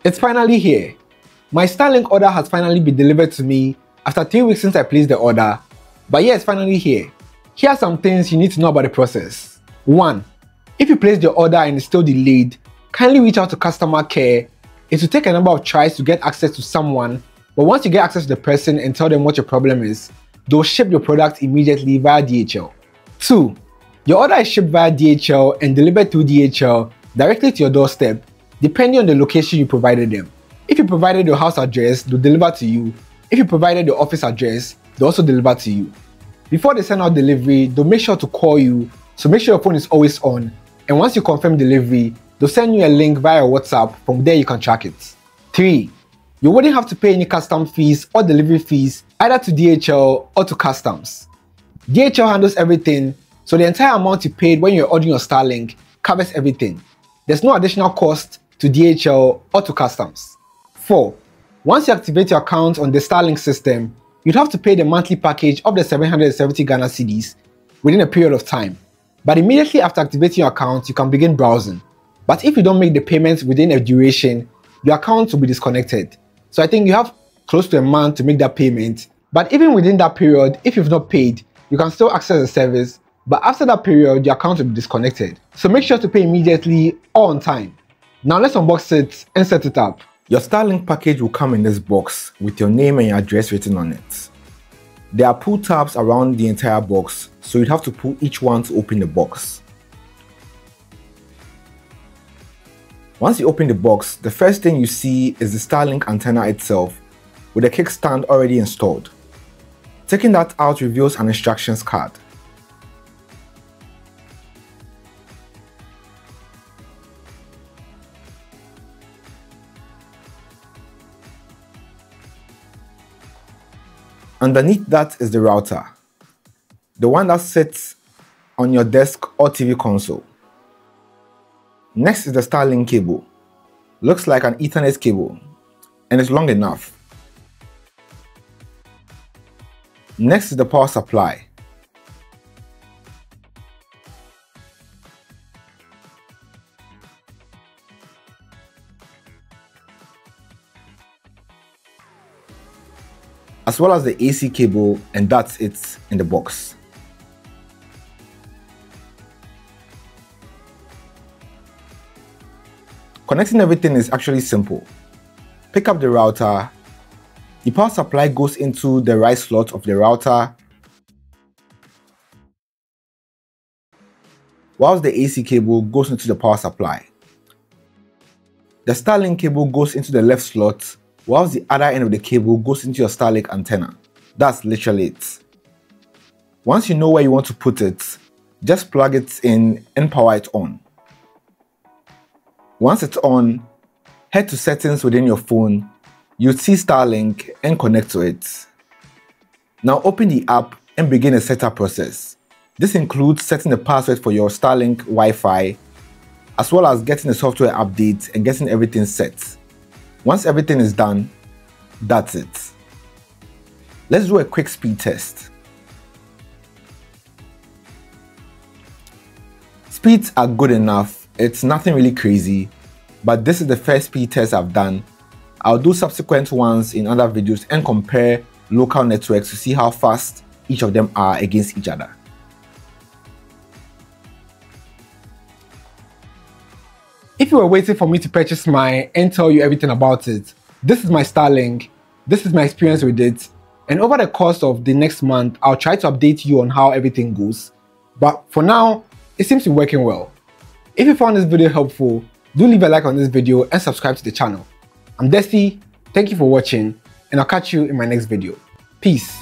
It's finally here. My Starlink order has finally been delivered to me after 3 weeks since I placed the order. But yeah, it's finally here. Here are some things you need to know about the process. 1. If you place the order and it's still delayed, kindly reach out to customer care. It will take a number of tries to get access to someone, but once you get access to the person and tell them what your problem is, they'll ship your product immediately via DHL. 2. Your order is shipped via DHL and delivered through DHL directly to your doorstep, depending on the location you provided them. If you provided your house address, they'll deliver to you. If you provided your office address, they'll also deliver to you. Before they send out delivery, they'll make sure to call you, so make sure your phone is always on. And once you confirm delivery, they'll send you a link via WhatsApp. From there you can track it. 3. You wouldn't have to pay any custom fees or delivery fees either to DHL or to customs. DHL handles everything, so the entire amount you paid when you're ordering your Starlink covers everything. There's no additional cost to DHL or to customs. 4. Once you activate your account on the Starlink system, you'd have to pay the monthly package of the 770 Ghana cedis within a period of time. But immediately after activating your account, you can begin browsing. But if you don't make the payments within a duration, your account will be disconnected. So I think you have close to a month to make that payment. But even within that period, if you've not paid, you can still access the service. But after that period, your account will be disconnected. So make sure to pay immediately or on time. Now let's unbox it and set it up. Your Starlink package will come in this box with your name and your address written on it. There are pull tabs around the entire box, so you'd have to pull each one to open the box. Once you open the box, the first thing you see is the Starlink antenna itself with a kickstand already installed. Taking that out reveals an instructions card. Underneath that is the router, the one that sits on your desk or TV console. Next is the Starlink cable. Looks like an Ethernet cable and it's long enough. Next is the power supply. As well as the AC cable, and that's it in the box. Connecting everything is actually simple. Pick up the router, the power supply goes into the right slot of the router, whilst the AC cable goes into the power supply. The Starlink cable goes into the left slot, whilst the other end of the cable goes into your Starlink antenna. That's literally it. Once you know where you want to put it, just plug it in and power it on. Once it's on, head to settings within your phone, you'll see Starlink and connect to it. Now open the app and begin the setup process. This includes setting the password for your Starlink Wi-Fi, as well as getting the software update and getting everything set. Once everything is done, that's it. Let's do a quick speed test. Speeds are good enough, it's nothing really crazy, but this is the first speed test I've done. I'll do subsequent ones in other videos and compare local networks to see how fast each of them are against each other. If you were waiting for me to purchase mine and tell you everything about it, this is my Starlink, this is my experience with it, and over the course of the next month, I'll try to update you on how everything goes. But for now, it seems to be working well. If you found this video helpful, do leave a like on this video and subscribe to the channel. I'm Dessy, thank you for watching, and I'll catch you in my next video. Peace.